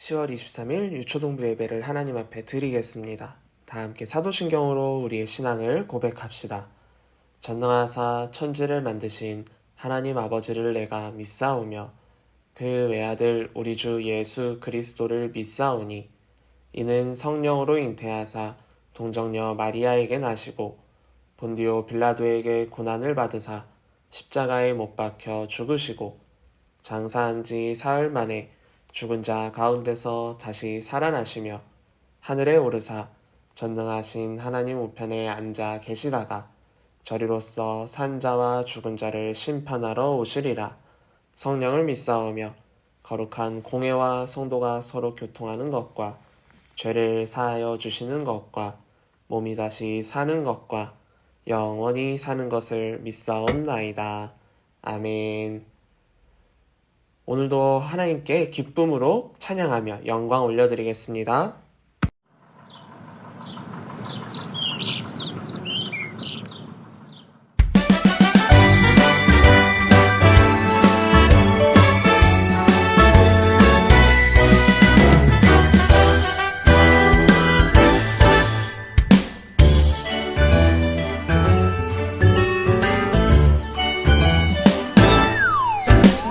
10월 23일 유초동부 예배를 하나님 앞에 드리겠습니다. 다 함께 사도신경으로 우리의 신앙을 고백합시다. 전능하사 천지를 만드신 하나님 아버지를 내가 믿사오며 그 외아들 우리 주 예수 그리스도를 믿사오니 이는 성령으로 잉태하사 동정녀 마리아에게 나시고 본디오 빌라도에게 고난을 받으사 십자가에 못 박혀 죽으시고 장사한 지 사흘 만에 죽은 자 가운데서 다시 살아나시며 하늘에 오르사 전능하신 하나님 우편에 앉아 계시다가 저리로서 산 자와 죽은 자를 심판하러 오시리라. 성령을 믿사오며 거룩한 공회와 성도가 서로 교통하는 것과 죄를 사하여 주시는 것과 몸이 다시 사는 것과 영원히 사는 것을 믿사옵나이다. 아멘. 오늘도 하나님께 기쁨으로 찬양하며 영광 올려드리겠습니다.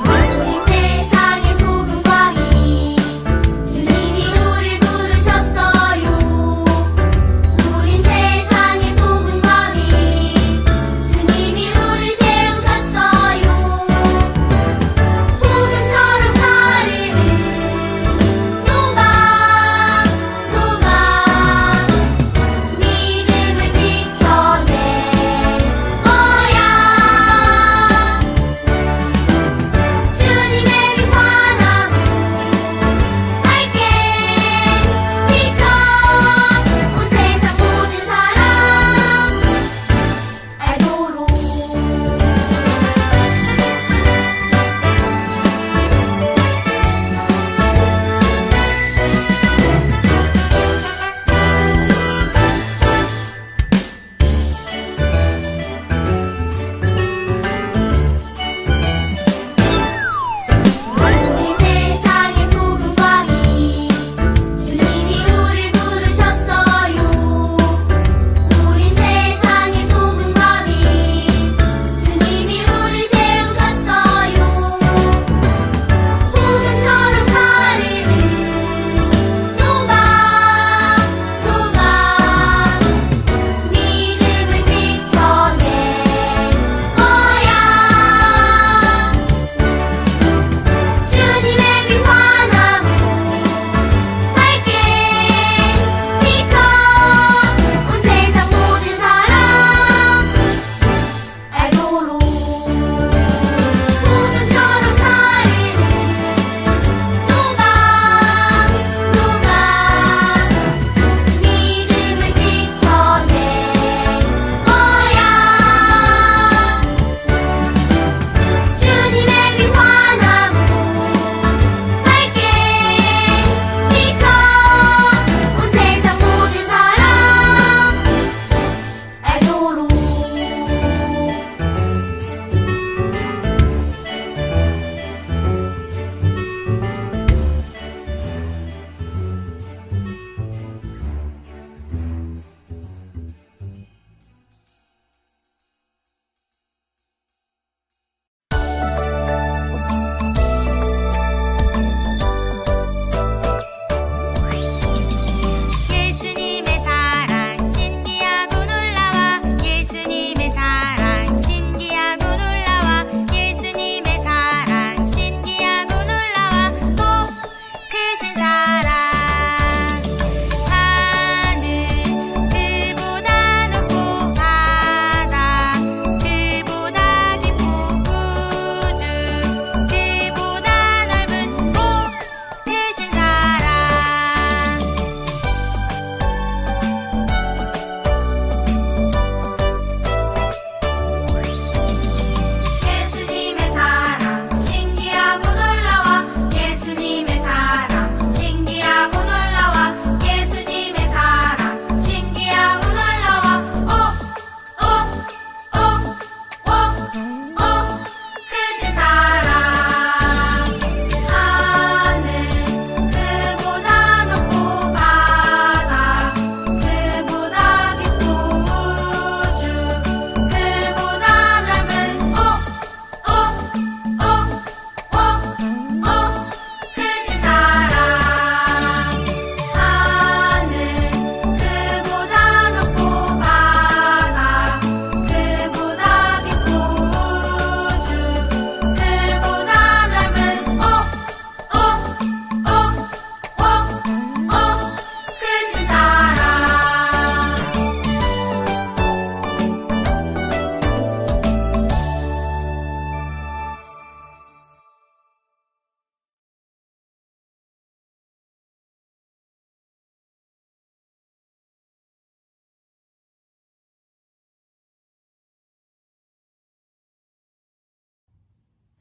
우리 세상의 소금광이 주님이 우릴 부르셨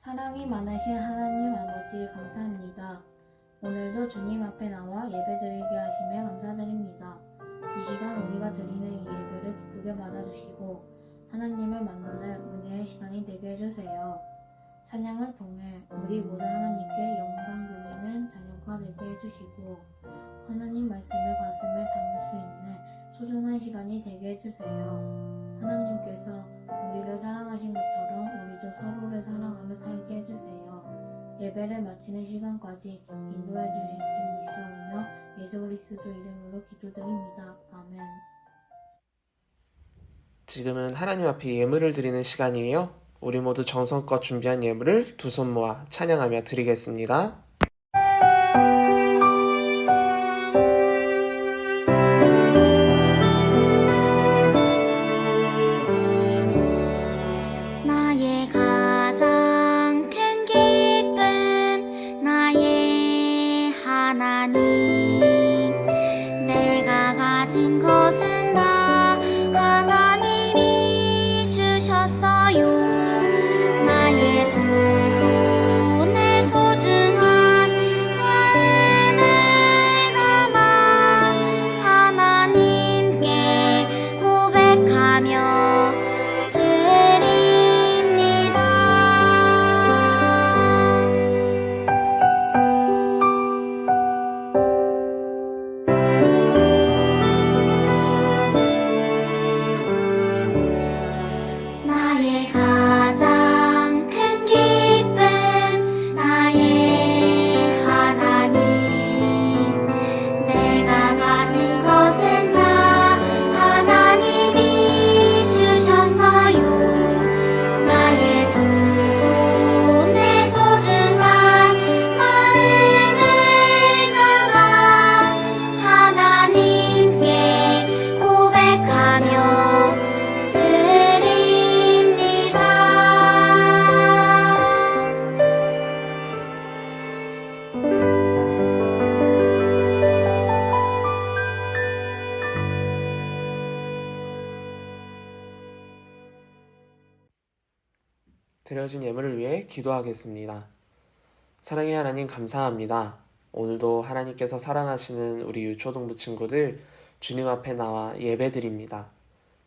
사랑이 많으신 하나님 아버지 감사합니다. 오늘도 주님 앞에 나와 예배드리게 하심에 감사드립니다. 이 시간 우리가 드리는 이 예배를 기쁘게 받아주시고 하나님을 만나는 은혜의 시간이 되게 해주세요. 찬양을 통해 우리 모두 하나님께 영광 돌리는 자녀가 되게 해주시고 하나님 말씀을 가슴에 담을 수 있는 소중한 시간이 되게 해주세요. 하나님께서 우리를 사랑하신 것처럼 우리도 서로를 사랑하며 살게 해주세요. 예배를 마치는 시간까지 인도해 주실 줄 믿사오며 예수 그리스도 이름으로 기도드립니다. 아멘. 지금은 하나님 앞에 예물을 드리는 시간이에요. 우리 모두 정성껏 준비한 예물을 두 손 모아 찬양하며 드리겠습니다. 나의 가장 큰 기쁨 나의 하나님 내가 가진 것은 다 하나님이 주셨어요. 나의 두 손에 소중한 마음을 담아 하나님께 고백하며 드립니다. 나의 가장 큰 기쁨 나의 하나님 내가 가진 것은 다 하나님이 주셨어요. 나의 두 손에 소중한 마음을 담아 하나님께 고백하며 드립니다. 드려진 예물을 위해 기도하겠습니다. 사랑의 하나님 감사합니다. 오늘도 하나님께서 사랑하시는 우리 유초동부 친구들 주님 앞에 나와 예배드립니다.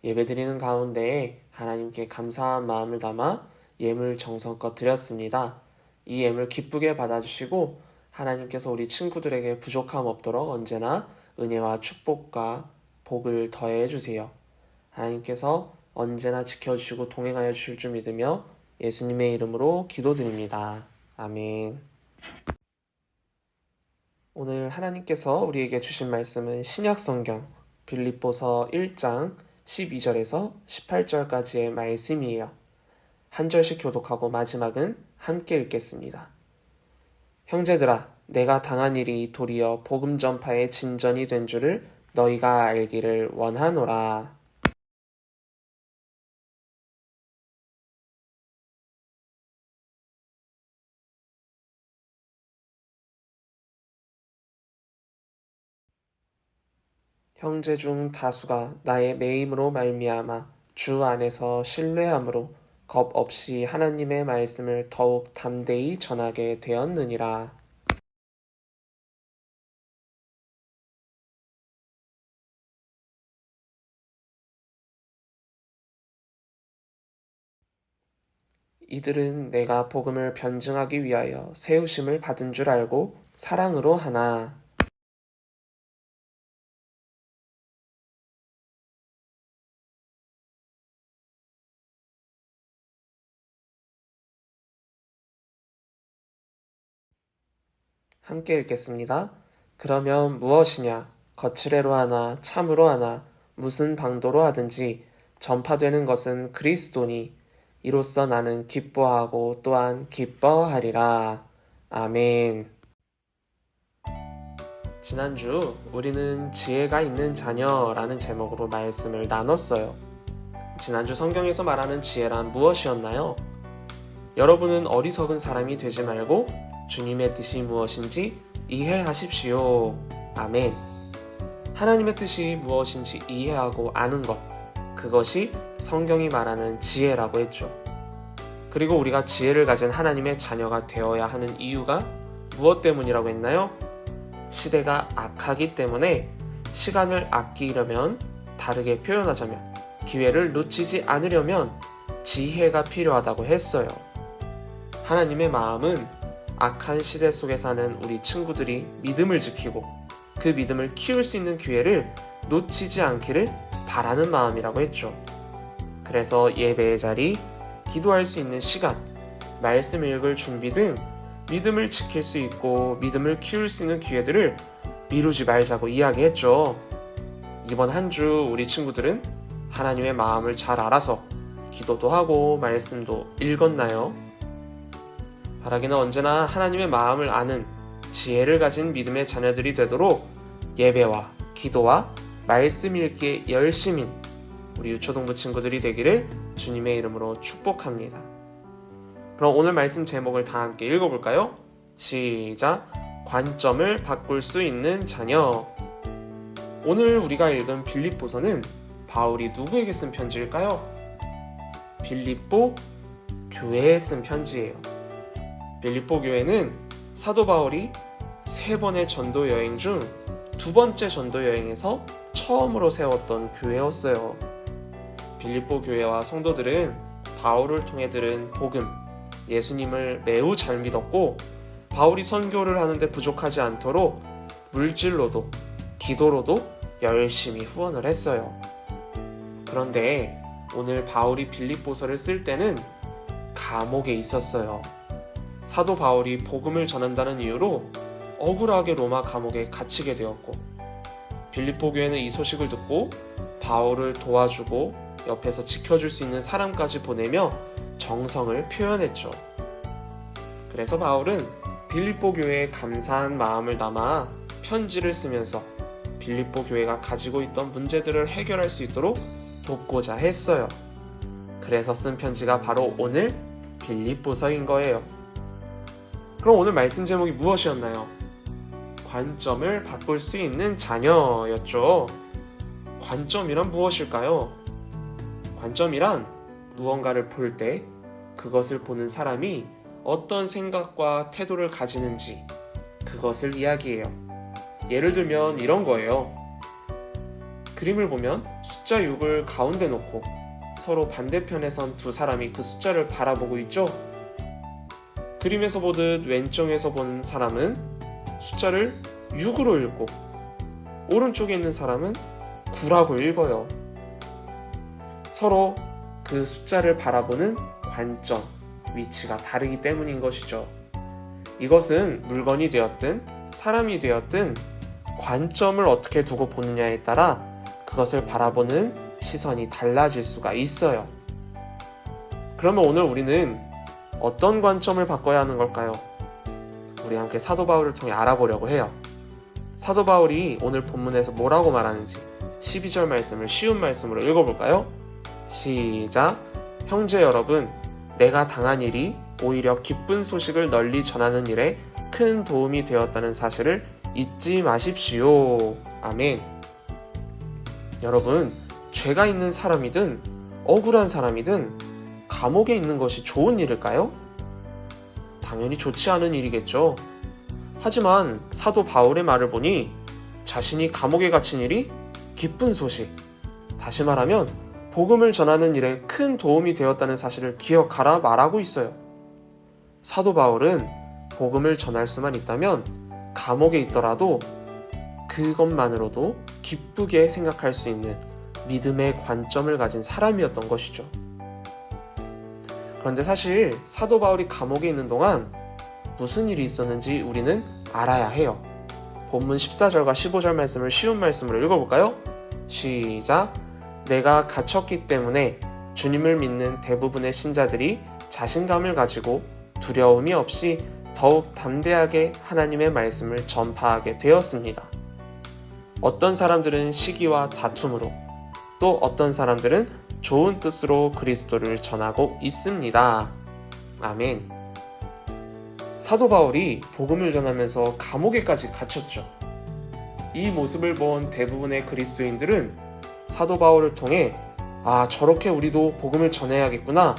예배드리는 가운데에 하나님께 감사한 마음을 담아 예물 정성껏 드렸습니다. 이 예물 기쁘게 받아주시고 하나님께서 우리 친구들에게 부족함 없도록 언제나 은혜와 축복과 복을 더해 주세요. 하나님께서 언제나 지켜주시고 동행하여 주실 줄 믿으며 예수님의 이름으로 기도드립니다. 아멘. 오늘 하나님께서 우리에게 주신 말씀은 신약성경 빌립보서 1장 12절에서 18절까지의 말씀이에요. 한 절씩 교독하고 마지막은 함께 읽겠습니다. 형제들아, 내가 당한 일이 도리어 복음 전파의 진전이 된 줄을 너희가 알기를 원하노라. 형제 중 다수가 나의 매임으로 말미암아 주 안에서 신뢰함으로 겁 없이 하나님의 말씀을 더욱 담대히 전하게 되었느니라. 이들은 내가 복음을 변증하기 위하여 세우심을 받은 줄 알고 사랑으로 하나. 함께 읽겠습니다. 그러면 무엇이냐? 거칠애로 하나 참으로 하나 무슨 방도로 하든지 전파되는 것은 그리스도니 이로써 나는 기뻐하고 또한 기뻐하리라. 아멘. 지난주 우리는 지혜가 있는 자녀라는 제목으로 말씀을 나눴어요. 지난주 성경에서 말하는 지혜란 무엇이었나요? 여러분은 어리석은 사람이 되지 말고 주님의 뜻이 무엇인지 이해하십시오. 아멘. 하나님의 뜻이 무엇인지 이해하고 아는 것, 그것이 성경이 말하는 지혜라고 했죠. 그리고 우리가 지혜를 가진 하나님의 자녀가 되어야 하는 이유가 무엇 때문이라고 했나요? 시대가 악하기 때문에 시간을 아끼려면, 다르게 표현하자면 기회를 놓치지 않으려면 지혜가 필요하다고 했어요. 하나님의 마음은 악한 시대 속에 사는 우리 친구들이 믿음을 지키고 그 믿음을 키울 수 있는 기회를 놓치지 않기를 바라는 마음이라고 했죠. 그래서 예배의 자리, 기도할 수 있는 시간, 말씀 읽을 준비 등 믿음을 지킬 수 있고 믿음을 키울 수 있는 기회들을 미루지 말자고 이야기했죠. 이번 한 주 우리 친구들은 하나님의 마음을 잘 알아서 기도도 하고 말씀도 읽었나요? 바라기는 언제나 하나님의 마음을 아는 지혜를 가진 믿음의 자녀들이 되도록 예배와 기도와 말씀 읽기에 열심인 우리 유초동부 친구들이 되기를 주님의 이름으로 축복합니다. 그럼 오늘 말씀 제목을 다 함께 읽어볼까요? 시작! 관점을 바꿀 수 있는 자녀. 오늘 우리가 읽은 빌립보서는 바울이 누구에게 쓴 편지일까요? 빌립보 교회에 쓴 편지예요. 빌립보 교회는 사도 바울이 3번의 전도 여행 중 2번째 전도 여행에서 처음으로 세웠던 교회였어요. 빌립보 교회와 성도들은 바울을 통해 들은 복음, 예수님을 매우 잘 믿었고 바울이 선교를 하는데 부족하지 않도록 물질로도 기도로도 열심히 후원을 했어요. 그런데 오늘 바울이 빌립보서를 쓸 때는 감옥에 있었어요. 사도 바울이 복음을 전한다는 이유로 억울하게 로마 감옥에 갇히게 되었고 빌립보 교회는 이 소식을 듣고 바울을 도와주고 옆에서 지켜줄 수 있는 사람까지 보내며 정성을 표현했죠. 그래서 바울은 빌립보 교회에 감사한 마음을 담아 편지를 쓰면서 빌립보 교회가 가지고 있던 문제들을 해결할 수 있도록 돕고자 했어요. 그래서 쓴 편지가 바로 오늘 빌립보서인 거예요. 그럼 오늘 말씀 제목이 무엇이었나요? 관점을 바꿀 수 있는 자녀였죠. 관점이란 무엇일까요? 관점이란 무언가를 볼 때 그것을 보는 사람이 어떤 생각과 태도를 가지는지 그것을 이야기해요. 예를 들면 이런 거예요. 그림을 보면 숫자 6을 가운데 놓고 서로 반대편에 선 두 사람이 그 숫자를 바라보고 있죠. 그림에서 보듯 왼쪽에서 본 사람은 숫자를 6으로 읽고 오른쪽에 있는 사람은 9라고 읽어요. 서로 그 숫자를 바라보는 관점, 위치가 다르기 때문인 것이죠. 이것은 물건이 되었든 사람이 되었든 관점을 어떻게 두고 보느냐에 따라 그것을 바라보는 시선이 달라질 수가 있어요. 그러면 오늘 우리는 어떤 관점을 바꿔야 하는 걸까요? 우리 함께 사도 바울을 통해 알아보려고 해요. 사도 바울이 오늘 본문에서 뭐라고 말하는지 12절 말씀을 쉬운 말씀으로 읽어볼까요? 시작! 형제 여러분, 내가 당한 일이 오히려 기쁜 소식을 널리 전하는 일에 큰 도움이 되었다는 사실을 잊지 마십시오. 아멘. 여러분, 죄가 있는 사람이든 억울한 사람이든 감옥에 있는 것이 좋은 일일까요? 당연히 좋지 않은 일이겠죠. 하지만 사도 바울의 말을 보니 자신이 감옥에 갇힌 일이 기쁜 소식, 다시 말하면 복음을 전하는 일에 큰 도움이 되었다는 사실을 기억하라 말하고 있어요. 사도 바울은 복음을 전할 수만 있다면 감옥에 있더라도 그것만으로도 기쁘게 생각할 수 있는 믿음의 관점을 가진 사람이었던 것이죠. 그런데 사실 사도 바울이 감옥에 있는 동안 무슨 일이 있었는지 우리는 알아야 해요. 본문 14절과 15절 말씀을 쉬운 말씀으로 읽어볼까요? 시작! 내가 갇혔기 때문에 주님을 믿는 대부분의 신자들이 자신감을 가지고 두려움이 없이 더욱 담대하게 하나님의 말씀을 전파하게 되었습니다. 어떤 사람들은 시기와 다툼으로, 또 어떤 사람들은 좋은 뜻으로 그리스도를 전하고 있습니다. 아멘. 사도 바울이 복음을 전하면서 감옥에까지 갇혔죠. 이 모습을 본 대부분의 그리스도인들은 사도 바울을 통해 저렇게 우리도 복음을 전해야겠구나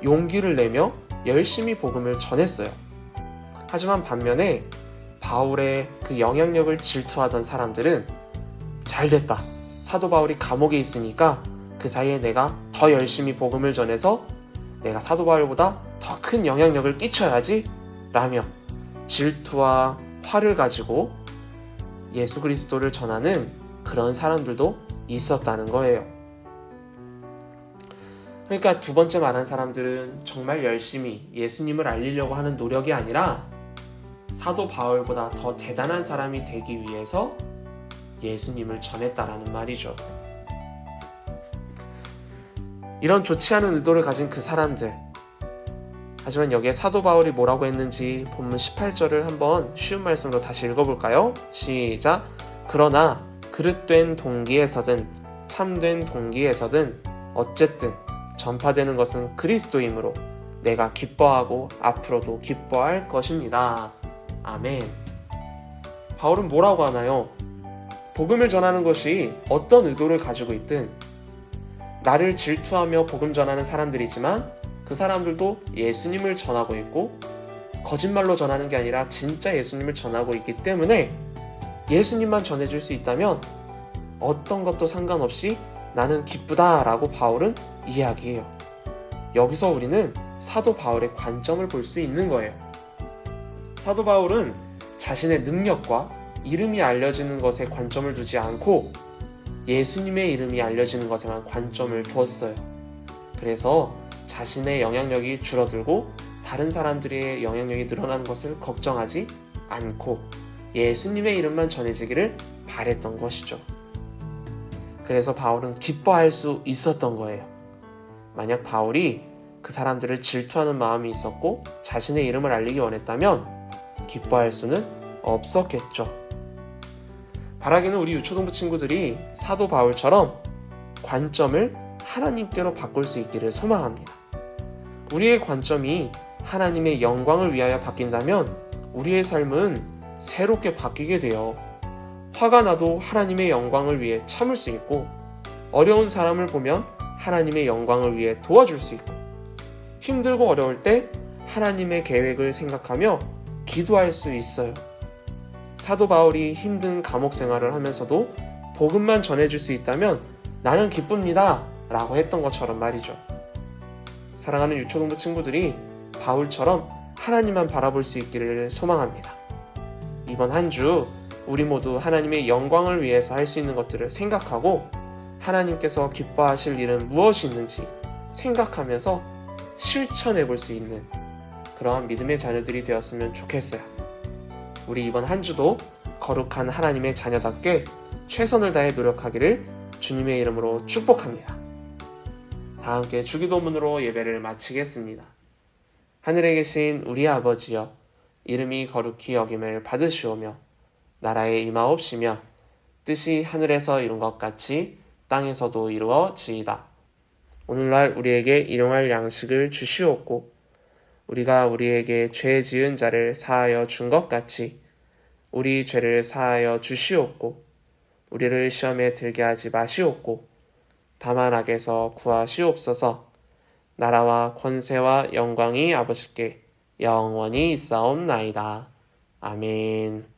용기를 내며 열심히 복음을 전했어요. 하지만 반면에 바울의 그 영향력을 질투하던 사람들은 잘됐다. 사도 바울이 감옥에 있으니까 그 사이에 내가 더 열심히 복음을 전해서 내가 사도 바울보다 더 큰 영향력을 끼쳐야지 라며 질투와 화를 가지고 예수 그리스도를 전하는 그런 사람들도 있었다는 거예요. 그러니까 두 번째 말한 사람들은 정말 열심히 예수님을 알리려고 하는 노력이 아니라 사도 바울보다 더 대단한 사람이 되기 위해서 예수님을 전했다라는 말이죠. 이런 좋지 않은 의도를 가진 그 사람들, 하지만 여기에 사도 바울이 뭐라고 했는지 본문 18절을 한번 쉬운 말씀으로 다시 읽어볼까요? 시작! 그러나 그릇된 동기에서든 참된 동기에서든 어쨌든 전파되는 것은 그리스도이므로 내가 기뻐하고 앞으로도 기뻐할 것입니다. 아멘. 바울은 뭐라고 하나요? 복음을 전하는 것이 어떤 의도를 가지고 있든 나를 질투하며 복음 전하는 사람들이지만 그 사람들도 예수님을 전하고 있고 거짓말로 전하는 게 아니라 진짜 예수님을 전하고 있기 때문에 예수님만 전해줄 수 있다면 어떤 것도 상관없이 나는 기쁘다라고 바울은 이야기해요. 여기서 우리는 사도 바울의 관점을 볼 수 있는 거예요. 사도 바울은 자신의 능력과 이름이 알려지는 것에 관점을 두지 않고 예수님의 이름이 알려지는 것에만 관점을 두었어요. 그래서 자신의 영향력이 줄어들고 다른 사람들의 영향력이 늘어나는 것을 걱정하지 않고 예수님의 이름만 전해지기를 바랬던 것이죠. 그래서 바울은 기뻐할 수 있었던 거예요. 만약 바울이 그 사람들을 질투하는 마음이 있었고 자신의 이름을 알리기 원했다면 기뻐할 수는 없었겠죠. 바라기는 우리 유초동부 친구들이 사도 바울처럼 관점을 하나님께로 바꿀 수 있기를 소망합니다. 우리의 관점이 하나님의 영광을 위하여 바뀐다면 우리의 삶은 새롭게 바뀌게 돼요. 화가 나도 하나님의 영광을 위해 참을 수 있고 어려운 사람을 보면 하나님의 영광을 위해 도와줄 수 있고 힘들고 어려울 때 하나님의 계획을 생각하며 기도할 수 있어요. 사도 바울이 힘든 감옥 생활을 하면서도 복음만 전해줄 수 있다면 나는 기쁩니다 라고 했던 것처럼 말이죠. 사랑하는 유초동부 친구들이 바울처럼 하나님만 바라볼 수 있기를 소망합니다. 이번 한 주 우리 모두 하나님의 영광을 위해서 할 수 있는 것들을 생각하고 하나님께서 기뻐하실 일은 무엇이 있는지 생각하면서 실천해 볼 수 있는 그러한 믿음의 자녀들이 되었으면 좋겠어요. 우리 이번 한 주도 거룩한 하나님의 자녀답게 최선을 다해 노력하기를 주님의 이름으로 축복합니다. 다 함께 주기도문으로 예배를 마치겠습니다. 하늘에 계신 우리 아버지여, 이름이 거룩히 여김을 받으시오며 나라에 임하옵시며 뜻이 하늘에서 이룬 것 같이 땅에서도 이루어지이다. 오늘날 우리에게 일용할 양식을 주시옵고 우리가 우리에게 죄 지은 자를 사하여 준 것 같이 우리 죄를 사하여 주시옵고 우리를 시험에 들게 하지 마시옵고 다만 악에서 구하시옵소서. 나라와 권세와 영광이 아버지께 영원히 있사옵나이다. 아멘.